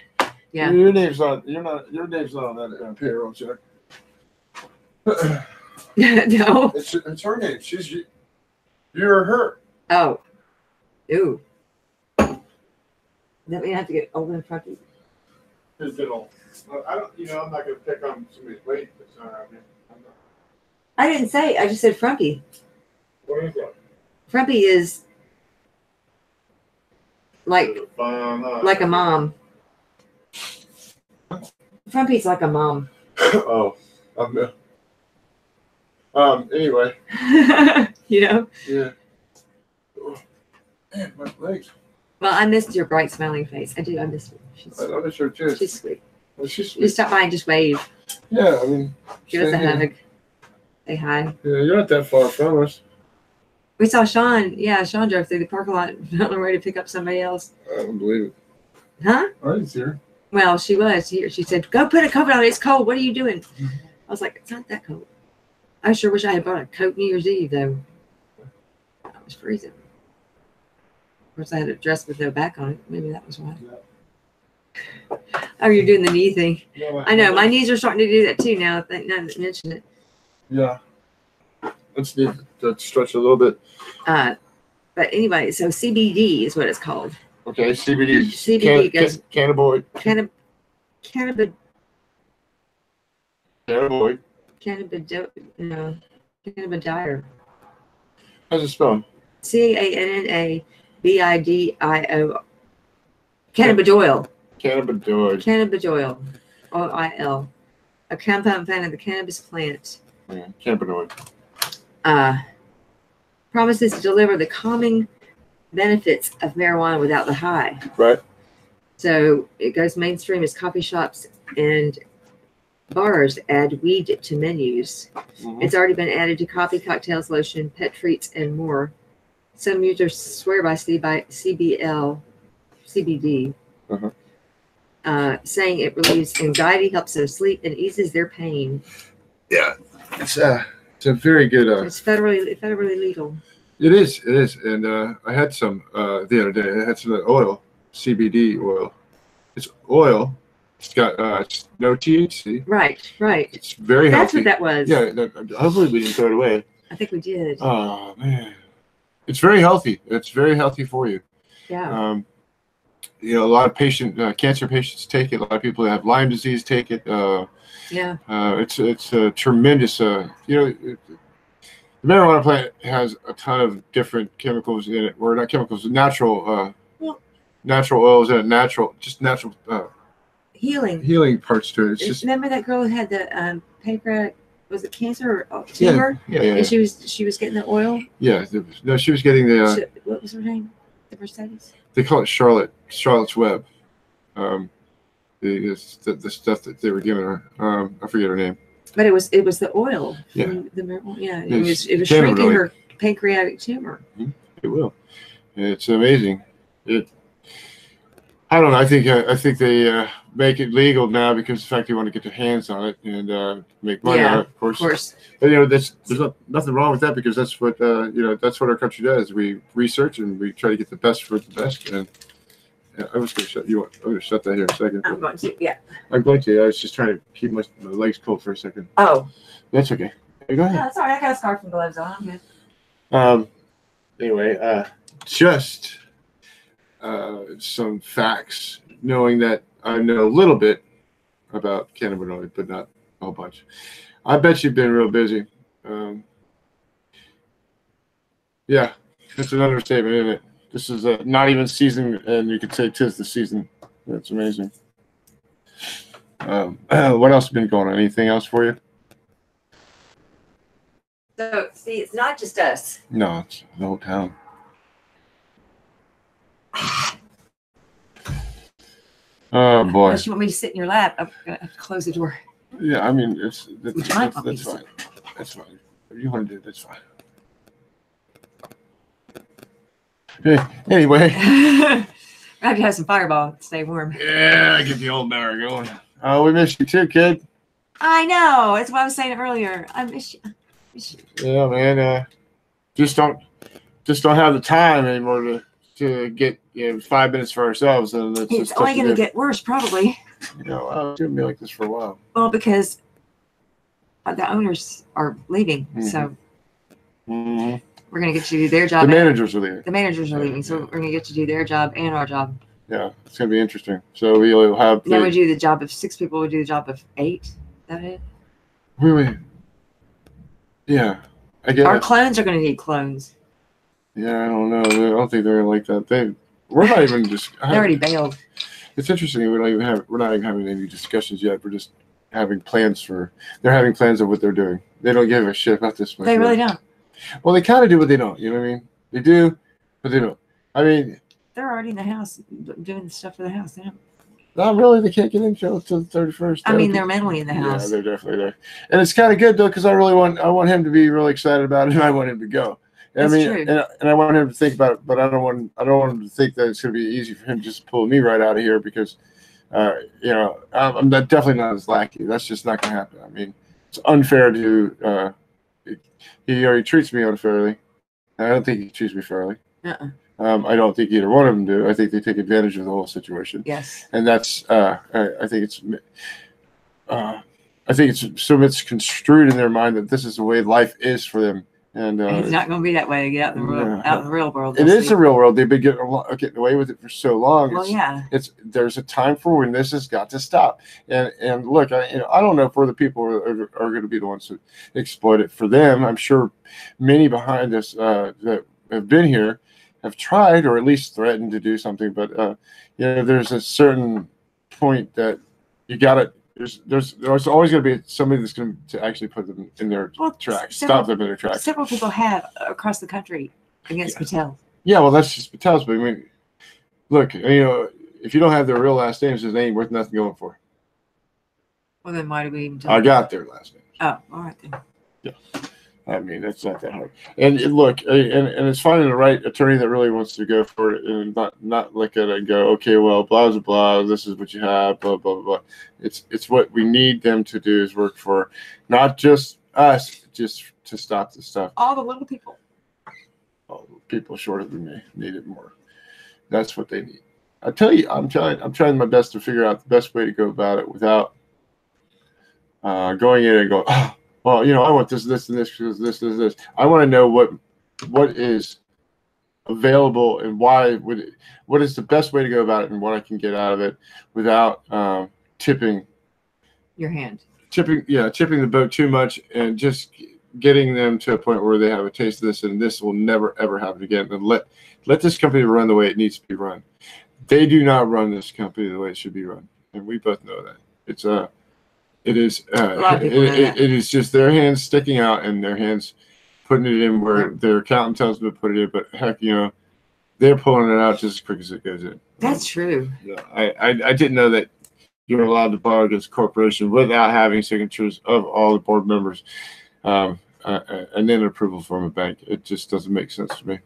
Yeah. your name's not. Your name's not on that payroll check. No. It's her name. You're her. Oh. Ooh. That mean I have to get old and funky? It's been old. I don't. I'm not gonna pick on somebody's weight that's not around here. I didn't say. I just said frumpy. What is that? Frumpy is like a mom. Frumpy's like a mom. Oh. Anyway. Yeah. Man, my legs. Well, I missed your bright smiling face. I do. I missed her. I miss her too. She's sweet. Well, she's You sweet. stop by and just wave. Yeah, I mean. Give us a same here. hug. Say hi. Yeah, you're not that far from us. We saw Sean. Yeah, Sean drove through the parking lot on the way to pick up somebody else. I don't believe it. Huh? I didn't see her. Well, she was here. She said, "Go put a coat on. It's cold. What are you doing?" I was like, "It's not that cold." I sure wish I had bought a coat New Year's Eve though. I was freezing. course, I had a dress with no back on it. Maybe that was why. Oh, you're doing the knee thing. I know. My knees are starting to do that too now. Now that you mention it. Yeah. Let's need to stretch a little bit. But anyway, so CBD is what it's called. Okay, CBD. CBD goes cannabinoid. Cannabidiol. How's it spelled? CANNABIDIO. Cannabidiol. Cannabidiol. OIL. A compound found in the cannabis plant. Yeah, cannabinoid. Promises to deliver the calming benefits of marijuana without the high. Right. So it goes mainstream as coffee shops and bars add weed to menus. Mm-hmm. It's already been added to coffee, cocktails, lotion, pet treats, and more. Some users swear by CBD, saying it relieves anxiety, helps them sleep, and eases their pain. Yeah, it's a very good. It's federally legal. It is, and I had some the other day. I had some oil, CBD oil. It's oil. It's got no THC. Right. It's very healthy. That's what that was. Yeah, hopefully we didn't throw it away. I think we did. Oh man, it's very healthy. It's very healthy for you. Yeah. A lot of cancer patients take it. A lot of people that have Lyme disease take it. Yeah. It's a tremendous. The marijuana plant has a ton of different chemicals in it, or not chemicals, natural oils in it, natural healing parts to it. It's just, remember that girl who had the pancreatic, was it cancer or tumor? Yeah. And she was getting the oil. Yeah, no, she was getting the. What was her name? The Mercedes. They call it Charlotte's Web. The stuff that they were giving her. I forget her name. But it was the oil. Yeah. It was shrinking her pancreatic tumor. It will. It's amazing. I don't know. I think they make it legal now because the fact they want to get their hands on it and make money on it, of course. But there's nothing wrong with that because that's what that's what our country does. We research and we try to get the best for the best. And I was going to shut you up. I'm going to shut that here in a second. I'm going to. Yeah. I'm going to. I was just trying to keep my legs cold for a second. Oh. That's okay. Hey, go ahead. No, sorry, I got a scarf and gloves on. I'm good. Anyway, just some facts, knowing that I know a little bit about cannabinoid, but not a whole bunch. I bet you've been real busy. Yeah, that's an understatement, isn't it? This is not even season, and you could say 'tis the season. That's amazing. What else has been going on? Anything else for you? So, see, it's not just us. No, it's the whole town. Oh boy! Unless you want me to sit in your lap, I'm gonna have to close the door. Yeah, I mean that's fine. That's fine. If you want to do it, that's fine. Anyway, I have to have some Fireball to stay warm. Yeah, get the old marrow going. Oh, we miss you too, kid. I know. That's what I was saying earlier. I miss you. Yeah, man. Just don't have the time anymore to get 5 minutes for ourselves. And it's only going to get worse, probably. It's going to be like this for a while. Well, because the owners are leaving, so we're going to get to do their job. The managers are leaving. The managers are leaving, so we're going to get to do their job and our job. Yeah, it's going to be interesting. So we'll have. Then we do the job of 6 people. We do the job of 8. Is that it? Wait. Yeah, I guess. Our clones are going to need clones. Yeah, I don't know. I don't think they're like that. We're not even just. They already bailed. It's interesting. We're not even having any discussions yet. We're just having plans for. They're having plans of what they're doing. They don't give a shit about this. They really don't. Well, they kind of do, but they don't. You know what I mean? They do, but they don't. I mean, they're already in the house doing the stuff for the house. They don't. Not really. They can't get in until the 31st. I mean, they're mentally in the house. Yeah, they're definitely there, and it's kind of good though because I want him to be really excited about it, and I want him to go. That's true. And I want him to think about it, but I don't want him to think that it's going to be easy for him just to pull me right out of here because, I'm definitely not his lackey. That's just not going to happen. I mean, it's unfair to. He treats me unfairly. I don't think he treats me fairly. I don't think either one of them do. I think they take advantage of the whole situation. Yes. And that's I think it's so misconstrued in their mind that this is the way life is for them. And it's not going to be that way to get out in the real, out in the real world. It is the real world. They've been getting away with it for so long. Well, There's a time for when this has got to stop. And look, I don't know if we're the people who are going to be the ones who exploit it for them. I'm sure many behind us that have been here have tried or at least threatened to do something. But there's a certain point that you got to. There's always going to be somebody that's going to actually put them in their tracks, stop them in their tracks. Several people have across the country against Patel. Yeah, well, that's just Patel's. But I mean, look, if you don't have their real last names, it ain't worth nothing going for. Well, then why do we even? I got their last names. Oh, all right then. Yeah, I mean that's not that hard. And look, and it's finding the right attorney that really wants to go for it and not look at it and go, okay, well, blah blah blah. This is what you have, blah blah blah. It's what we need them to do is work for, not just us, just to stop the stuff. All the little people. All the people shorter than me need it more. That's what they need. I tell you, I'm trying my best to figure out the best way to go about it without going in and going, oh, well, I want this, and this, because this. I want to know what is available and what is the best way to go about it and what I can get out of it without tipping your hand. Tipping the boat too much and just getting them to a point where they have a taste of this and this will never ever happen again. And let this company run the way it needs to be run. They do not run this company the way it should be run, and we both know that. It is just their hands sticking out and their hands putting it in where their accountant tells them to put it in. But heck, they're pulling it out just as quick as it goes in. That's true. Yeah, I didn't know that you're allowed to borrow against a corporation without having signatures of all the board members, and then approval from a bank. It just doesn't make sense to me.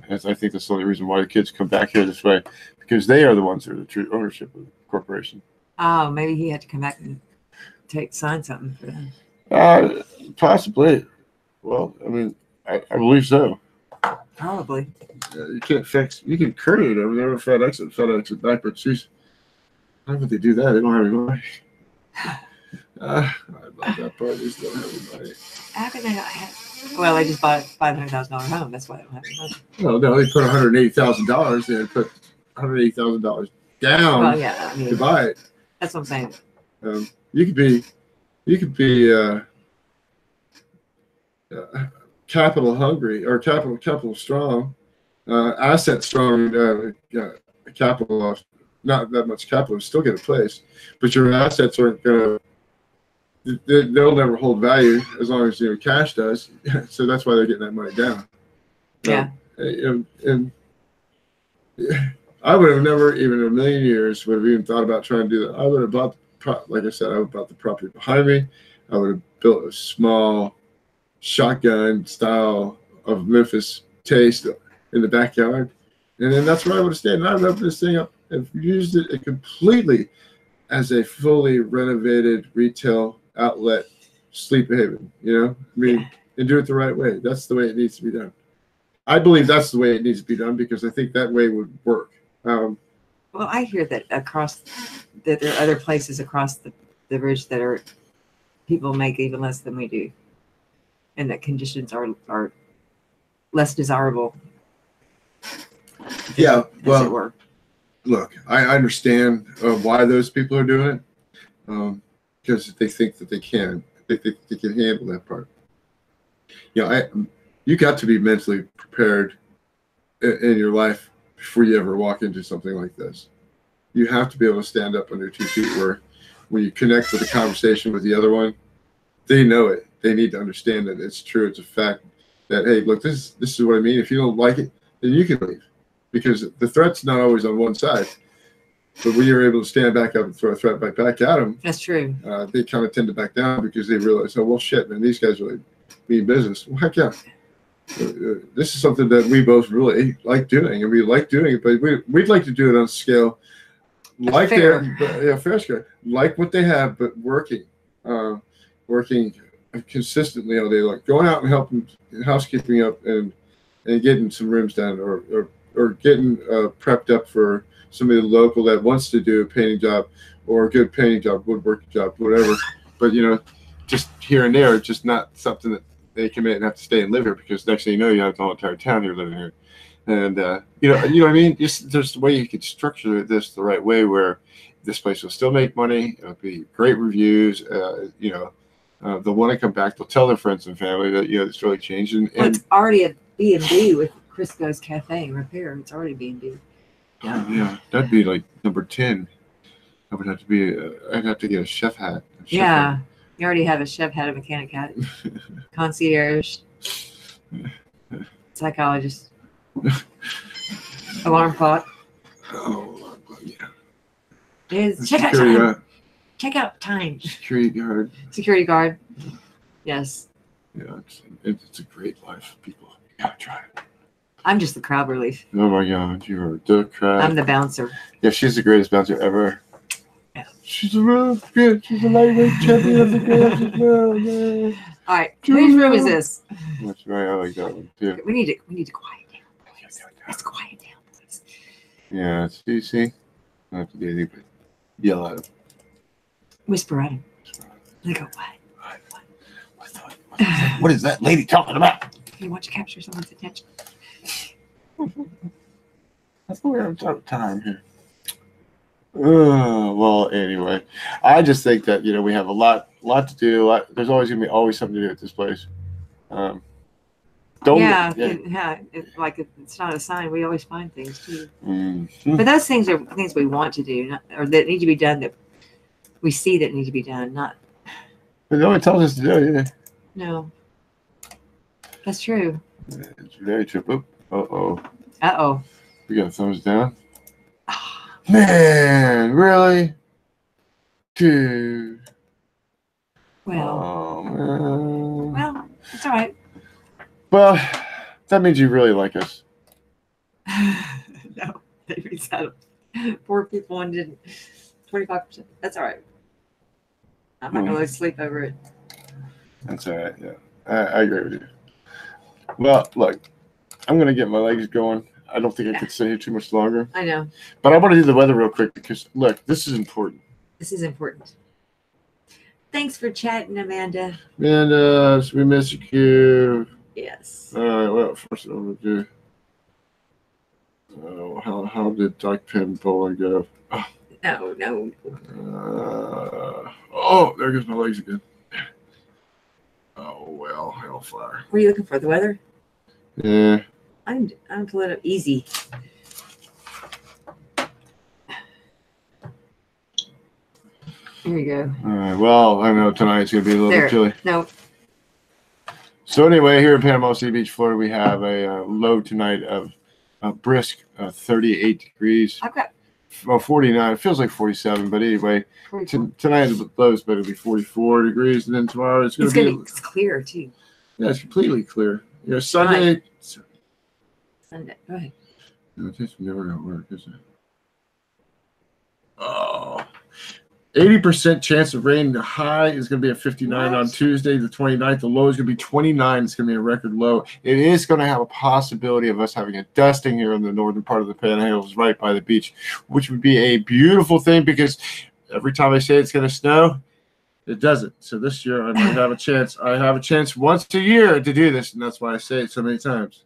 As I think that's the only reason why the kids come back here this way, because they are the ones who are the true ownership of the corporation. Oh, maybe he had to come back and sign something for them. Possibly. Well, I mean, I believe so. Probably. You can create it over there with FedEx and back, but geez, how would they do that? They don't have any money. I love that part. They still have any money. How can they not have? Well, they just bought a $500,000 home. That's why they don't have any money. Well, no, they put $180,000. They put $180,000 down to buy it. That's what I'm saying. You could be capital hungry or capital strong, asset strong, capital off, not that much capital, still get a place, but your assets aren't gonna. They'll never hold value as long as cash does. So that's why they're getting that money down. Yeah. And I would have never, even in a million years, would have even thought about trying to do that. I would have bought, like I said, I would have bought the property behind me. I would have built a small shotgun style of Memphis taste in the backyard, and then that's where I would have stayed. And I would have this thing up and used it completely as a fully renovated retail outlet sleep haven. And do it the right way. That's the way it needs to be done. I believe that's the way it needs to be done because I think that way would work. Well, I hear that that there are other places across the bridge that are people make even less than we do, and that conditions are less desirable. Yeah, well, look, I understand why those people are doing it, because they think that they can. They think they can handle that part. You got to be mentally prepared in your life before you ever walk into something like this. You have to be able to stand up on your 2 feet where when you connect with a conversation with the other one, they know it. They need to understand that it's true. It's a fact that, hey, look, this is what I mean. If you don't like it, then you can leave. Because the threat's not always on one side. But when you're able to stand back up and throw a threat back at them, that's true. They kind of tend to back down because they realize, oh, well, shit, man, these guys really mean business. Well, heck yeah. This is something that we both really like doing, and we like doing it, but we'd like to do it on a scale like fair scale, like what they have, but working consistently all day long, going out and helping housekeeping up and getting some rooms done, or or getting prepped up for somebody local that wants to do a painting job or a good painting job, woodworking job, whatever. But just here and there, it's just not something that they commit and have to stay and live here, because next thing you know, you have the whole entire town here living here. And you know what I mean? Just there's a way you could structure this the right way where this place will still make money. It'll be great reviews. They'll want to come back. They'll tell their friends and family that it's really changed. And it's already a B&B with Crisco's Cafe and Repair. It's already B&B. Yeah, that'd be like number 10. I would have to be. I'd have to get a chef hat. You already have a chef hat, a mechanic hat, concierge, psychologist, alarm clock. Oh, yeah. Check out time. Security guard. Yes. Yeah, it's a great life. People, you gotta try it. I'm just the crowd relief. Oh my God, you are the crowd. I'm the bouncer. Yeah, she's the greatest bouncer ever. Yeah. She's a real good. She's a lightweight champion of the games as well. Yeah. All right, whose room is this? That's right. I like that one too. We need to quiet down. Let's quiet down, please. Yeah, see. I have to do anything but yell at him. Whisper at him. They go, What is that lady talking about? You want to capture someone's attention. That's the way I'm talking time here. Well, anyway, I just think that we have a lot to do. There's always gonna be something to do at this place. It's not a sign. We always find things too. Mm-hmm. But those things are things we want to do, or that need to be done, that we see that need to be done. Not. But no one tells us to do it either. No. That's true. It's very true. Uh-oh. We got a thumbs down. Man, really? Dude. Well. Oh, man. Well, it's all right. Well, that means you really like us. No, they reset 4 people and didn't. 25%. That's all right. I'm not going to sleep over it. That's all right. Yeah, I agree with you. Well, look, I'm going to get my legs going. I don't think I could stay here too much longer. I know. But I want to do the weather real quick because, look, this is important. This is important. Thanks for chatting, Amanda. Amanda, we miss you. Yes. All right, well, first I'm going to do. How did Duck Pin Bowling go? Oh. No. There goes my legs again. Oh, well, hellfire. What are you looking for? The weather? Yeah. I'm pulling up easy. Here you go. All right. Well, I know tonight's going to be a little bit chilly. No. So anyway, here in Panama City Beach, Florida, we have a low tonight of brisk 38 degrees. I've got 49. It feels like 47, but anyway, tonight the low is better to be 44 degrees, and then tomorrow it's it's clear too. Yeah, it's completely clear. Sunday. Sunday. Go ahead. No, it's never gonna work, is it? Oh. 80% chance of rain. The high is going to be at 59 on Tuesday, the 29th. The low is going to be 29. It's going to be a record low. It is going to have a possibility of us having a dusting here in the northern part of the Panhandles, right by the beach, which would be a beautiful thing because every time I say it's going to snow, it doesn't. So this year I might have a chance. I have a chance once a year to do this, and that's why I say it so many times.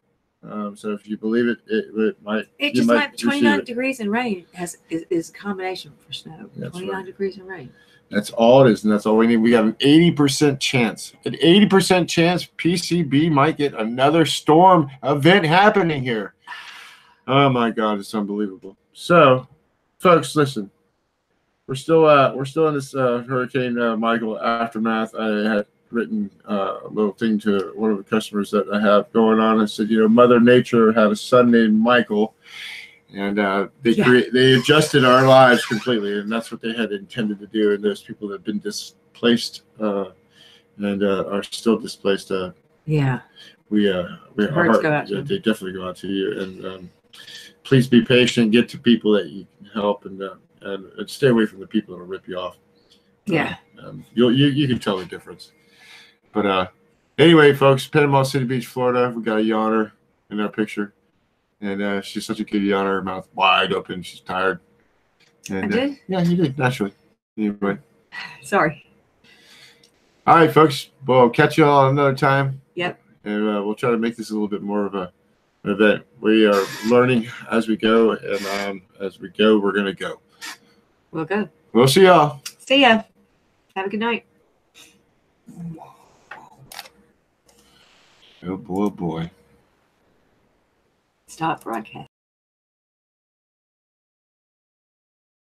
So if you believe it, it might. It just might. 29 degrees and rain is a combination for snow. That's 29 right. Degrees and rain. That's all it is, and that's all we need. We got an 80% chance. An 80% chance PCB might get another storm event happening here. Oh my God, it's unbelievable. So, folks, listen. We're still in this Hurricane Michael aftermath. I had written a little thing to one of the customers that I have going on. I said, Mother Nature had a son named Michael, and they adjusted our lives completely, and that's what they had intended to do. And those people that have been displaced and are still displaced. They definitely go out to you. And please be patient. Get to people that you can help, and stay away from the people that will rip you off. Yeah. You can tell the difference. But anyway, folks, Panama City Beach, Florida. We got a yawner in our picture. And she's such a kitty on her mouth wide open. She's tired. And, I did? Yeah, you did, naturally. Anyway. Sorry. All right, folks. We'll catch you all another time. Yep. And we'll try to make this a little bit more of an event. We are learning as we go. And as we go, we're going to go. We'll go. We'll see y'all. See ya. Have a good night. Oh, boy, oh, boy. Stop broadcast.